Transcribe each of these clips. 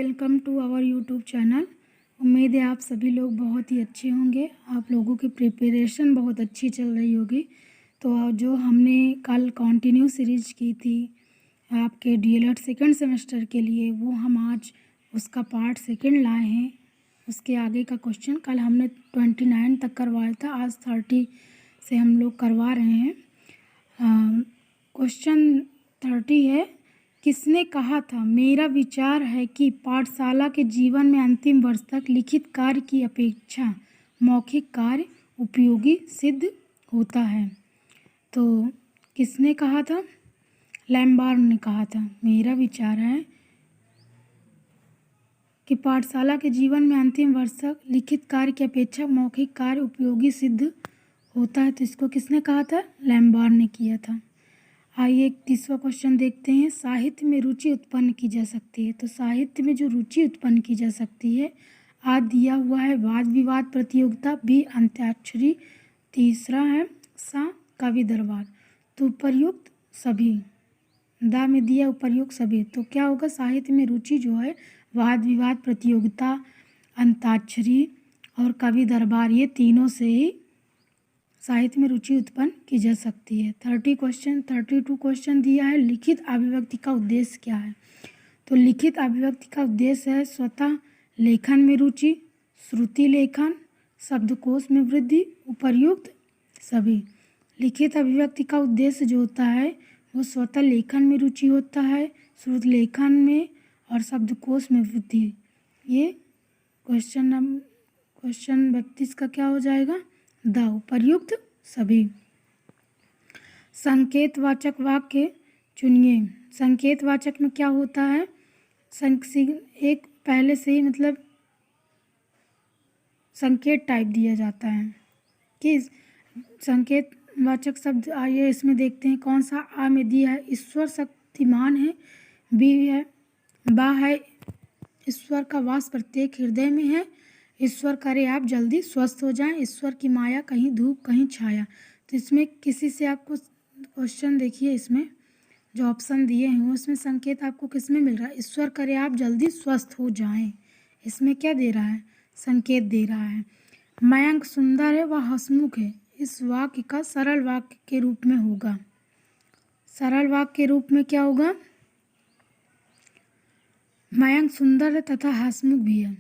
Welcome to our YouTube channel. उम्मीद है आप सभी लोग बहुत ही अच्छे होंगे। आप लोगों की प्रिपरेशन बहुत अच्छी चल रही होगी। तो जो हमने कल कंटिन्यू सीरीज की थी आपके डीएलएड सेकंड सेमेस्टर के लिए, वो हम आज उसका पार्ट सेकंड लाए हैं। उसके आगे का क्वेश्चन कल हमने 29 तक करवाया था, आज 30 से हम लोग करवा रहे हैं। क्वेश्चन 30 है, किसने कहा था मेरा विचार है कि पाठशाला के जीवन में अंतिम वर्ष तक लिखित कार्य की अपेक्षा मौखिक कार्य उपयोगी सिद्ध होता है। तो किसने कहा था? लैम्बार्ड ने कहा था मेरा विचार है कि पाठशाला के जीवन में अंतिम वर्ष तक लिखित कार्य की अपेक्षा मौखिक कार्य उपयोगी सिद्ध होता है। तो इसको किसने कहा था? लैम्बार्ड ने किया था। आइए एक तीसरा क्वेश्चन देखते हैं। साहित्य में रुचि उत्पन्न की जा सकती है। तो साहित्य में जो रुचि उत्पन्न की जा सकती है, आज दिया हुआ है वाद विवाद प्रतियोगिता, बी अंत्याक्षरी, तीसरा है सा कवि दरबार। तो उपर्युक्त सभी, दा में दिया उपर्युक्त सभी। तो क्या होगा? साहित्य में रुचि जो है वाद विवाद प्रतियोगिता, अंताक्षरी और कवि दरबार, ये तीनों से ही साहित्य में रुचि उत्पन्न की जा सकती है। 32 क्वेश्चन दिया है, लिखित अभिव्यक्ति का उद्देश्य क्या है? तो लिखित अभिव्यक्ति का उद्देश्य है स्वतः लेखन में रुचि, श्रुति लेखन, शब्दकोश में वृद्धि, उपर्युक्त सभी। लिखित अभिव्यक्ति का उद्देश्य जो होता है वो स्वतः लेखन में रुचि होता है, श्रुति लेखन में और शब्दकोश में वृद्धि। ये क्वेश्चन 32 का क्या हो जाएगा? द उपर्युक्त सभी। संकेतवाचक वाक्य चुनिए। संकेतवाचक में क्या होता है? एक पहले से ही मतलब संकेत टाइप दिया जाता है कि संकेतवाचक शब्द। आइए इसमें देखते हैं कौन सा। आ में दिया है ईश्वर शक्तिमान है, बी है बा है ईश्वर का वास प्रत्येक हृदय में है, ईश्वर करे आप जल्दी स्वस्थ हो जाएं, ईश्वर की माया कहीं धूप कहीं छाया। तो इसमें किसी से आपको क्वेश्चन देखिए, इसमें जो ऑप्शन दिए हैं उसमें संकेत आपको किस में मिल रहा है? ईश्वर करे आप जल्दी स्वस्थ हो जाएं। इसमें क्या दे रहा है? संकेत दे रहा है। मयंक सुंदर है वह हंसमुख है, इस वाक्य का सरल वाक्य के रूप में होगा। सरल वाक्य के रूप में क्या होगा? मयंक सुंदर है तथा हंसमुख भी है।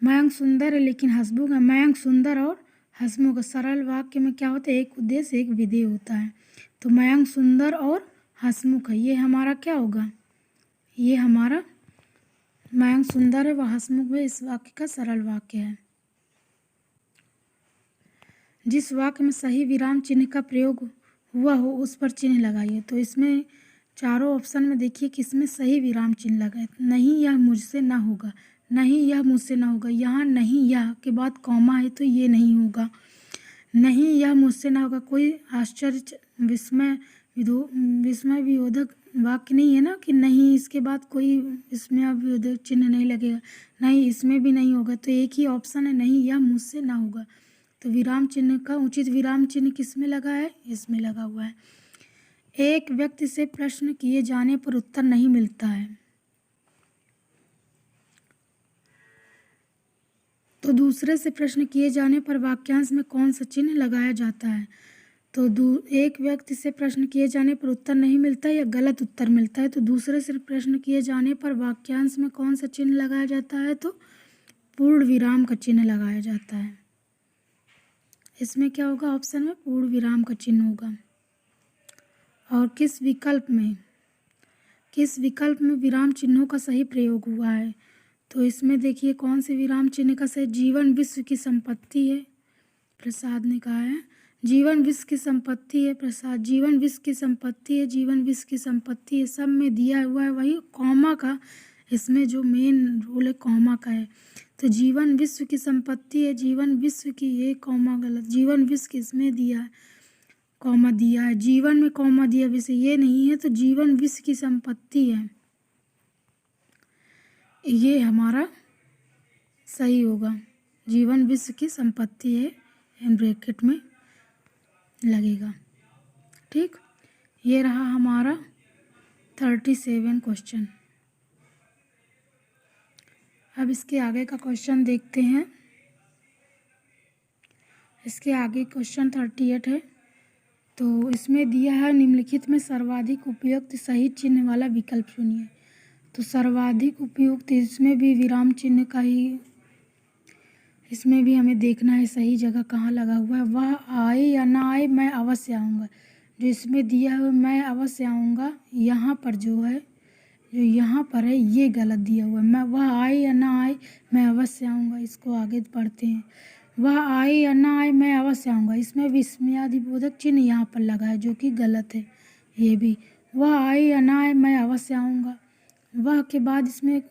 मयंक सुंदर है लेकिन हंसमुख है। मयंक सुंदर और हंसमुख। सरल वाक्य में क्या होता है? एक उद्देश्य एक विधेय होता है। तो मयंक सुंदर और हंसमुख है, ये हमारा क्या होगा? ये हमारा मयंक सुंदर है वह हंसमुख है, इस वाक्य का सरल वाक्य है। जिस वाक्य में सही विराम चिन्ह का प्रयोग हुआ हो उस पर चिन्ह लगाइए। तो इसमें चारों ऑप्शन में देखिए किसमें सही विराम चिन्ह लगाए। नहीं यह मुझसे ना होगा, नहीं यह मुझसे ना होगा। यहाँ नहीं यह के बाद कॉमा है तो ये नहीं होगा। नहीं यह मुझसे ना होगा कोई आश्चर्य विस्मय विरोधक वाक्य नहीं है ना, कि नहीं इसके बाद कोई इसमें अब विरोधक चिन्ह नहीं लगेगा। नहीं इसमें भी नहीं होगा। तो एक ही ऑप्शन है, नहीं यह मुझसे ना होगा। तो विराम चिन्ह का उचित विराम चिन्ह किस में लगा है? इसमें लगा हुआ है। एक व्यक्ति से प्रश्न किए जाने पर उत्तर नहीं मिलता है तो दूसरे से प्रश्न किए जाने पर वाक्यांश में कौन सा चिन्ह लगाया जाता है? तो एक व्यक्ति से प्रश्न किए जाने पर उत्तर नहीं मिलता या गलत उत्तर मिलता है तो दूसरे से प्रश्न किए जाने पर वाक्यांश में कौन सा चिन्ह लगाया जाता है? तो पूर्ण विराम का चिन्ह लगाया जाता है। इसमें क्या होगा? ऑप्शन में पूर्ण विराम का चिन्ह होगा। और किस विकल्प में विराम चिन्हों का सही प्रयोग हुआ है? तो इसमें देखिए कौन से विराम चिन्ह का सही। जीवन विश्व की संपत्ति है, प्रसाद ने कहा है। जीवन विश्व की संपत्ति है, प्रसाद। जीवन विश्व की संपत्ति है, जीवन विश्व की संपत्ति है, सब में दिया हुआ है वही। कॉमा का इसमें जो मेन रोल है कॉमा का है। तो जीवन विश्व की संपत्ति है, जीवन विश्व की, ये कॉमा गलत। जीवन विश्व की इसमें दिया है कॉमा दिया है, जीवन में कॉमा दिया विश्व ये नहीं है। तो जीवन विश्व की संपत्ति है, ये हमारा सही होगा। जीवन विश्व की संपत्ति है, इन ब्रैकेट में लगेगा। ठीक, ये रहा हमारा 37 क्वेश्चन। अब इसके आगे का क्वेश्चन देखते हैं। इसके आगे क्वेश्चन 38 है। तो इसमें दिया है निम्नलिखित में सर्वाधिक उपयुक्त सही चिन्ह वाला विकल्प चुनिए। तो सर्वाधिक उपयुक्त, इसमें भी विराम चिन्ह का ही, इसमें भी हमें देखना है सही जगह कहाँ लगा हुआ है। वह आए या ना आए मैं अवश्य आऊँगा, जो इसमें दिया है मैं अवश्य आऊँगा, यहाँ पर जो है, जो यहाँ पर है ये गलत दिया हुआ है। मैं वह आए या ना आए मैं अवश्य आऊँगा, इसको आगे पढ़ते हैं। वह आए या ना आए मैं अवश्य आऊँगा, इसमें विस्मयादिबोधक चिन्ह यहाँ पर लगा है जो कि गलत है। ये भी वह आए या ना आए मैं अवश्य आऊँगा, वह के बाद इसमें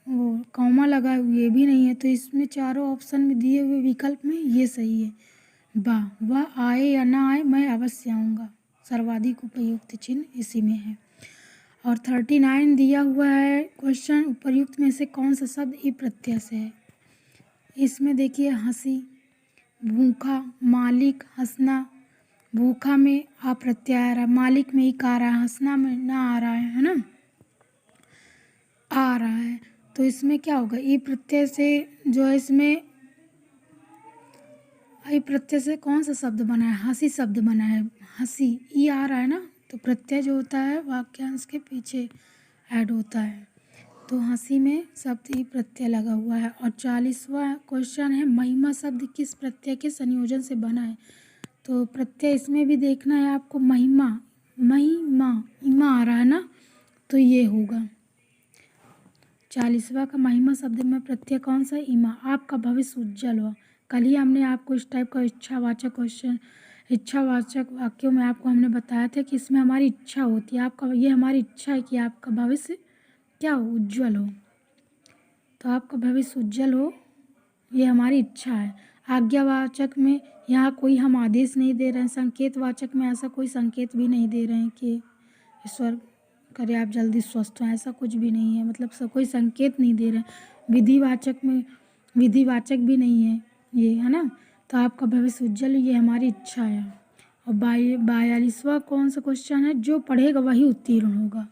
वो कॉमा लगा है, ये भी नहीं है। तो इसमें चारों ऑप्शन में दिए हुए विकल्प में ये सही है। वह आए या ना आए मैं अवश्य आऊँगा, सर्वाधिक उपयुक्त चिन्ह इसी में है। और 39 दिया हुआ है क्वेश्चन, उपर्युक्त में से कौन सा शब्द ई प्रत्यय से है। इसमें देखिए हंसी, भूखा, मालिक, हंसना। भूखा में आ प्रत्यय आ रहा है, मालिक में इक आ रहा है, हंसना में ना आ रहा है ना, आ रहा है। तो इसमें क्या होगा, ई प्रत्यय से जो है, इसमें ई प्रत्यय से कौन सा शब्द बना है, हंसी शब्द बना है। हंसी ई आ रहा है ना, तो प्रत्यय जो होता है वाक्यांश के पीछे ऐड होता है। तो हंसी में शब्द ई प्रत्यय लगा हुआ है। और 40वां क्वेश्चन है, महिमा शब्द किस प्रत्यय के संयोजन से बना है। तो प्रत्यय इसमें भी देखना है आपको, महिमा, महिमा इमा आ रहा है ना, तो ये होगा 40वां का महिमा शब्द में प्रत्यय कौन सा, इमा। आपका भविष्य उज्जवल हो। कल ही हमने आपको इस टाइप का इच्छावाचक क्वेश्चन, इच्छावाचक वाक्यों में आपको हमने बताया था कि इसमें हमारी इच्छा होती है, आपका ये हमारी इच्छा है कि आपका भविष्य क्या हो, उज्जवल हो। तो आपका भविष्य उज्जवल हो, ये हमारी इच्छा है। आज्ञावाचक में यहाँ कोई हम आदेश नहीं दे रहे हैं। संकेतवाचक में ऐसा कोई संकेत भी नहीं दे रहे हैं कि ईश्वर करे आप जल्दी स्वस्थ हो, ऐसा कुछ भी नहीं है, मतलब सब कोई संकेत नहीं दे रहे हैं। विधिवाचक में विधिवाचक भी नहीं है ये, है ना। तो आपका भविष्य उज्जवल, ये हमारी इच्छा है। और 42वां कौन सा क्वेश्चन है, जो पढ़ेगा वही उत्तीर्ण होगा।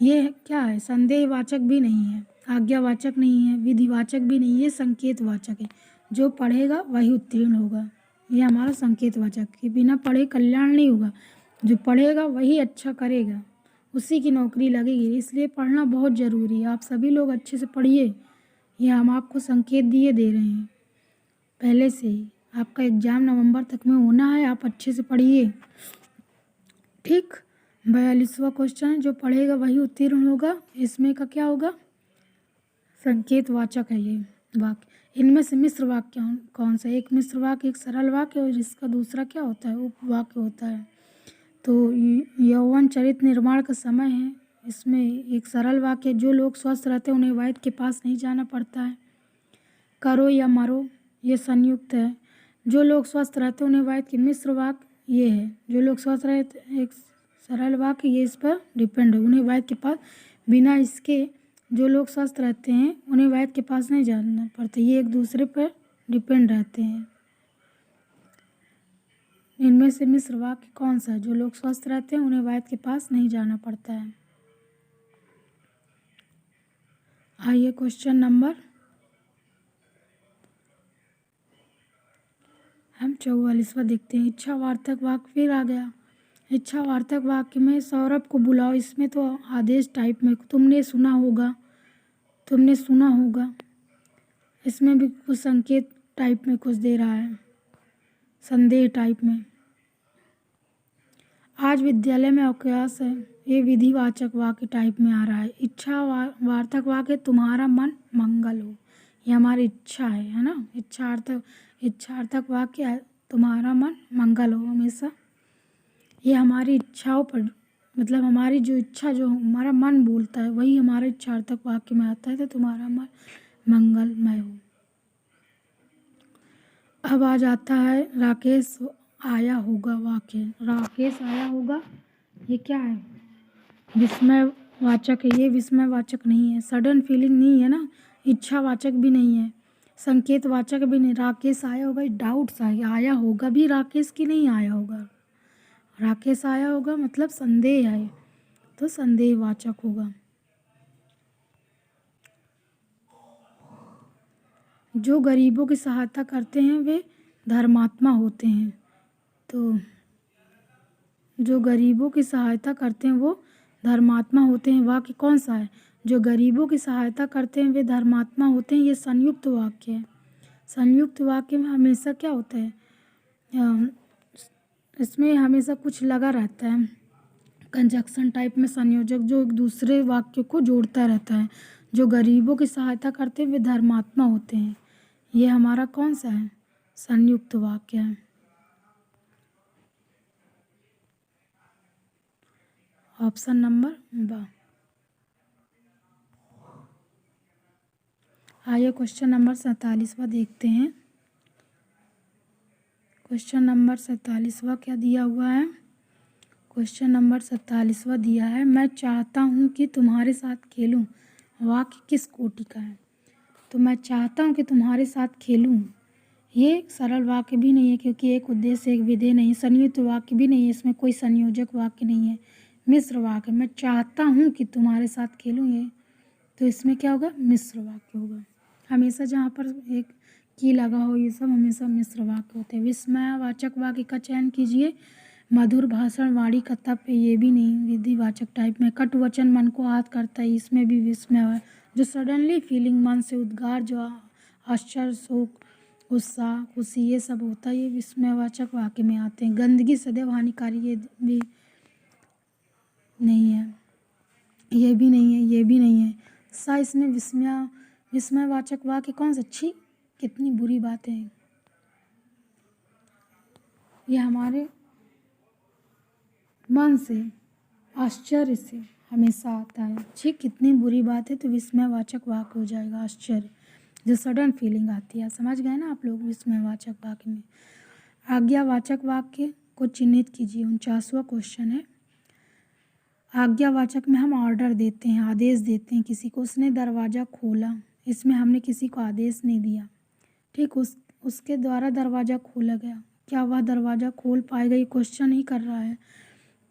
ये क्या है, संदेहवाचक भी नहीं है, आज्ञावाचक नहीं है, विधिवाचक भी नहीं, ये संकेतवाचक है। जो पढ़ेगा वही उत्तीर्ण होगा, ये हमारा संकेतवाचक कि बिना पढ़े कल्याण नहीं होगा। जो पढ़ेगा वही अच्छा करेगा, उसी की नौकरी लगेगी। इसलिए पढ़ना बहुत ज़रूरी है। आप सभी लोग अच्छे से पढ़िए, ये हम आपको संकेत दिए दे रहे हैं पहले से ही। आपका एग्ज़ाम नवंबर तक में होना है, आप अच्छे से पढ़िए, ठीक। 42वां क्वेश्चन, जो पढ़ेगा वही उत्तीर्ण होगा, इसमें का क्या होगा, संकेतवाचक है ये वाक्य। इनमें से मिश्र वाक्य कौन सा, एक मिश्र वाक्य, एक सरल वाक्य, और इसका दूसरा क्या होता है, उपवाक्य होता है। तो यौवन चरित्र निर्माण का समय है, इसमें एक सरल वाक्य, जो लोग स्वस्थ रहते हैं उन्हें वैद्य के पास नहीं जाना पड़ता है। करो या मरो, ये संयुक्त है, जो लोग स्वस्थ रहते हैं उन्हें वैद्य के। मिश्र वाक्य ये है, जो लोग स्वस्थ रहते, एक सरल वाक्य, ये इस पर डिपेंड है, उन्हें वैद्य के पास, बिना इसके जो लोग स्वस्थ रहते हैं उन्हें वैद्य के पास नहीं जाना पड़ता, ये एक दूसरे पर डिपेंड रहते हैं। इनमें से मिश्र वाक्य कौन सा है, जो लोग स्वस्थ रहते हैं उन्हें वैद्य के पास नहीं जाना पड़ता है। आइए क्वेश्चन नंबर हम 44वां देखते हैं। इच्छावार्थक वाक्य फिर आ गया। इच्छावार्थक वाक्य में सौरभ को बुलाओ, इसमें तो आदेश टाइप में, तुमने सुना होगा, तुमने सुना होगा, इसमें भी कुछ संकेत टाइप में कुछ दे रहा है, संदेह टाइप में। आज विद्यालय में अवकाश है, ये विधिवाचक वाक्य टाइप में आ रहा है। इच्छावार्थक वाक्य, तुम्हारा मन मंगल हो, ये हमारी इच्छा है ना। इच्छार्थक वाक्य, तुम्हारा मन मंगल हो, हमेशा ये हमारी इच्छाओं पर, मतलब हमारी जो इच्छा, जो हमारा मन बोलता है वही हमारे इच्छार्थक वाक्य में आता है। तो तुम्हारा मन मंगलमय हो। अब आ जाता है राकेश आया होगा वाक्य। राकेश आया होगा, ये क्या है, विस्मयवाचक है, ये विस्मयवाचक नहीं है। सडन फीलिंग नहीं है ना, इच्छावाचक भी नहीं है, संकेतवाचक भी नहीं। राकेश आया होगा, डाउट्स आया होगा भी राकेश की नहीं आया होगा। राकेश आया होगा मतलब संदेह है, तो संदेहवाचक होगा। जो गरीबों की सहायता करते हैं वे धर्मात्मा होते हैं। तो जो गरीबों की सहायता करते हैं वो धर्मात्मा होते हैं, वाक्य कौन सा है? जो गरीबों की सहायता करते हैं वे धर्मात्मा होते हैं, ये संयुक्त वाक्य है। संयुक्त वाक्य में हमेशा क्या होता है, इसमें हमेशा कुछ लगा रहता है, कंजक्शन टाइप में संयोजक जो एक दूसरे वाक्य को जोड़ता रहता है। जो गरीबों की सहायता करते हैं वे धर्मात्मा होते हैं, ये हमारा कौन सा है? संयुक्त वाक्य है। ऑप्शन नंबर बा। आइए क्वेश्चन नंबर 47वां देखते हैं। क्वेश्चन नंबर 47वां क्या दिया हुआ है? क्वेश्चन नंबर 47वां दिया है, मैं चाहता हूँ कि तुम्हारे साथ खेलूँ, वाक्य किस कोटि का है? तो मैं चाहता हूँ कि तुम्हारे साथ खेलूँ, ये एक सरल वाक्य भी नहीं है क्योंकि एक उद्देश्य एक विधेय नहीं, संयुक्त वाक्य भी नहीं है, इसमें कोई संयोजक वाक्य नहीं है, मिश्र वाक्य। मैं चाहता हूँ कि तुम्हारे साथ खेलूँ, ये तो इसमें क्या होगा? मिश्र वाक्य होगा। हमेशा जहाँ पर एक की लगा हो ये सब हमेशा मिश्र वाक्य होते हैं। विस्मयवाचक वाक्य का चयन कीजिए। मधुर भाषण वाणी का तप है, ये भी नहीं, विधिवाचक टाइप में। कटु वचन मन को आहत करता है, इसमें भी विस्मय है। जो सडनली फीलिंग, मन से उद्गार, जो आश्चर्य, शोक, उत्साह, खुशी, ये सब होता है, ये विस्मयवाचक वाक्य में आते हैं। गंदगी सदैव हानिकारी, ये भी नहीं है, ये भी नहीं है, ये भी नहीं है। सा इसमें विस्मयवाचक वाक्य कौन सा? छी, कितनी बुरी बात है, ये हमारे मन से, आश्चर्य से हमेशा आता है। छी, कितनी बुरी बात है, तो विस्मयवाचक वाक्य हो जाएगा आश्चर्य, जो सडन फीलिंग आती है। समझ गए ना आप लोग विस्मयवाचक वाक्य में। आज्ञावाचक वाक्य को चिन्हित कीजिए। 49वां क्वेश्चन है। आज्ञावाचक में हम ऑर्डर देते हैं, आदेश देते हैं किसी को। उसने दरवाज़ा खोला, इसमें हमने किसी को आदेश नहीं दिया, ठीक, उसके द्वारा दरवाज़ा खोला गया, क्या वह दरवाज़ा खोल पाएगा, ये क्वेश्चन ही कर रहा है।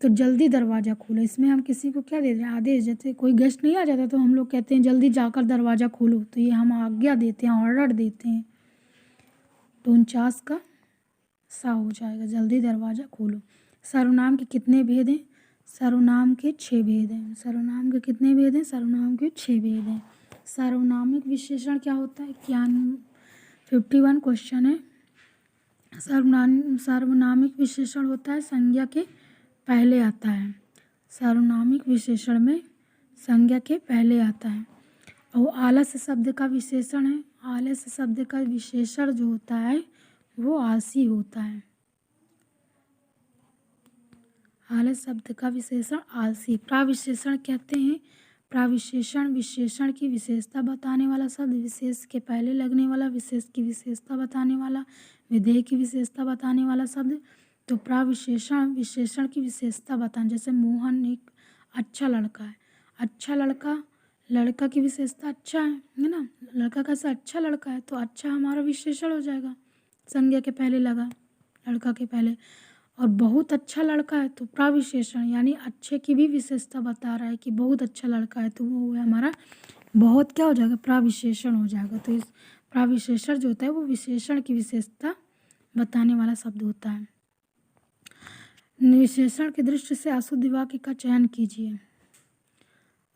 तो जल्दी दरवाज़ा खोलो, इसमें हम किसी को क्या दे रहे हैं? आदेश। जैसे कोई गेस्ट नहीं आ जाता तो हम लोग कहते हैं जल्दी जाकर दरवाज़ा खोलो, तो ये हम आज्ञा देते हैं, ऑर्डर देते हैं। तो 49 का सा हो जाएगा, जल्दी दरवाज़ा खोलो। सर्वनाम के कितने भेद हैं? सर्वनाम के 6 भेद हैं। सर्वनाम के कितने भेद हैं? सर्वनाम के 6 भेद हैं। सार्वनामिक विशेषण क्या होता है? 51 क्वेश्चन है। सार्वनामिक विशेषण होता है संज्ञा के पहले आता है। सार्वनामिक विशेषण में संज्ञा के पहले आता है। और आलस्य शब्द का विशेषण है। आलस्य शब्द का विशेषण जो होता है वो आलसी होता है। आलस्य शब्द का विशेषण आलसी। प्राविशेषण कहते हैं, प्राविशेषण विशेषण की विशेषता बताने वाला शब्द, विशेष के पहले लगने वाला, विशेष की विशेषता बताने वाला, विधेय की विशेषता बताने वाला शब्द। तो प्राविशेषण विशेषण की विशेषता बताने, जैसे मोहन एक अच्छा लड़का है। अच्छा लड़का, लड़का की विशेषता अच्छा है ना, लड़का कैसा? अच्छा लड़का है, तो अच्छा हमारा विशेषण हो जाएगा, संज्ञा के पहले लगा, लड़का के पहले। और बहुत अच्छा लड़का है तो प्राविशेषण, यानी अच्छे की भी विशेषता बता रहा है कि बहुत अच्छा लड़का है, तो वो हमारा बहुत क्या हो जाएगा? प्राविशेषण हो जाएगा। तो इस प्राविशेषण जो होता है वो विशेषण की विशेषता बताने वाला शब्द होता है। विशेषण की दृष्टि से अशुद्ध वाक्य का चयन कीजिए।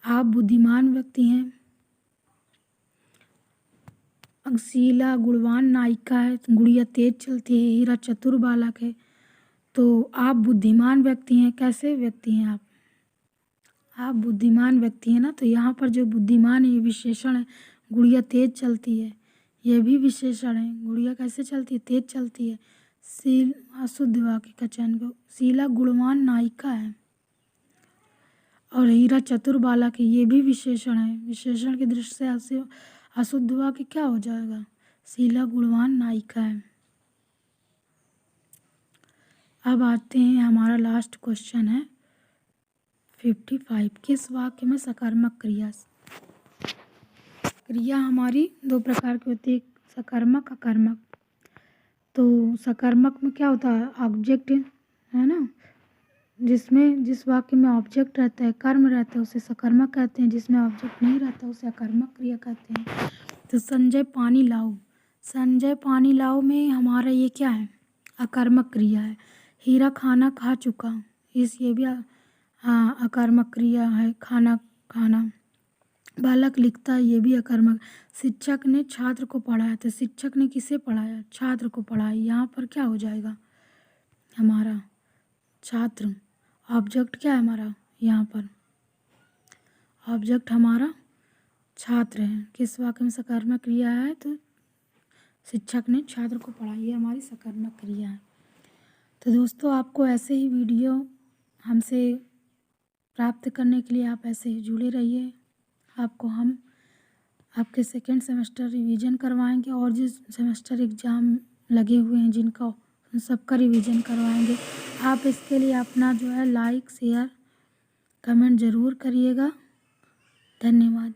आप बुद्धिमान व्यक्ति हैं। शीला गुणवान नायिका है, गुड़िया तेज चलती है, हीरा चतुर बालक है। तो आप बुद्धिमान व्यक्ति हैं, कैसे व्यक्ति हैं आप? आप बुद्धिमान व्यक्ति हैं ना, तो यहाँ पर जो बुद्धिमान है ये विशेषण है। गुड़िया तेज चलती है, यह भी विशेषण है। गुड़िया कैसे चलती है? तेज चलती है। शील अशुद्ध वाक्य का चयन करो। शीला गुणवान नायिका है और हीरा चतुर बालक है, ये भी विशेषण है। विशेषण की दृष्टि से अशुद्ध वाक्य क्या हो जाएगा? शीला गुणवान नायिका है। अब आते हैं, हमारा लास्ट क्वेश्चन है 55। किस वाक्य में सकारात्मक क्रिया? क्रिया हमारी दो प्रकार की होती है, सकर्मक अकर्मक। तो सकर्मक में क्या होता है? ऑब्जेक्ट है ना, जिसमें जिस वाक्य में ऑब्जेक्ट रहता है, कर्म रहता है, उसे सकर्मक कहते हैं। जिसमें ऑब्जेक्ट नहीं रहता उसे अकर्मक क्रिया कहते हैं। तो संजय पानी लाओ, संजय पानी लाओ में हमारा ये क्या है, अकर्मक क्रिया है। हीरा खाना खा चुका, ये भी हाँ अकर्मक क्रिया है, खाना खाना। बालक लिखता है, ये भी अकर्मक। शिक्षक ने छात्र को पढ़ाया, तो शिक्षक ने किसे पढ़ाया, छात्र को पढ़ाया। यहाँ पर क्या हो जाएगा हमारा, छात्र। ऑब्जेक्ट क्या है हमारा, यहाँ पर ऑब्जेक्ट हमारा छात्र है। किस वाक्य में सकर्मक क्रिया है, तो शिक्षक ने छात्र को पढ़ाया, ये हमारी सकर्मक क्रिया है। तो दोस्तों आपको ऐसे ही वीडियो हमसे प्राप्त करने के लिए आप ऐसे ही जुड़े रहिए। आपको हम आपके सेकेंड सेमेस्टर रिवीजन करवाएंगे, और जिस सेमेस्टर एग्ज़ाम लगे हुए हैं जिनका, उन सबका रिवीजन करवाएंगे। आप इसके लिए अपना जो है लाइक शेयर कमेंट ज़रूर करिएगा। धन्यवाद।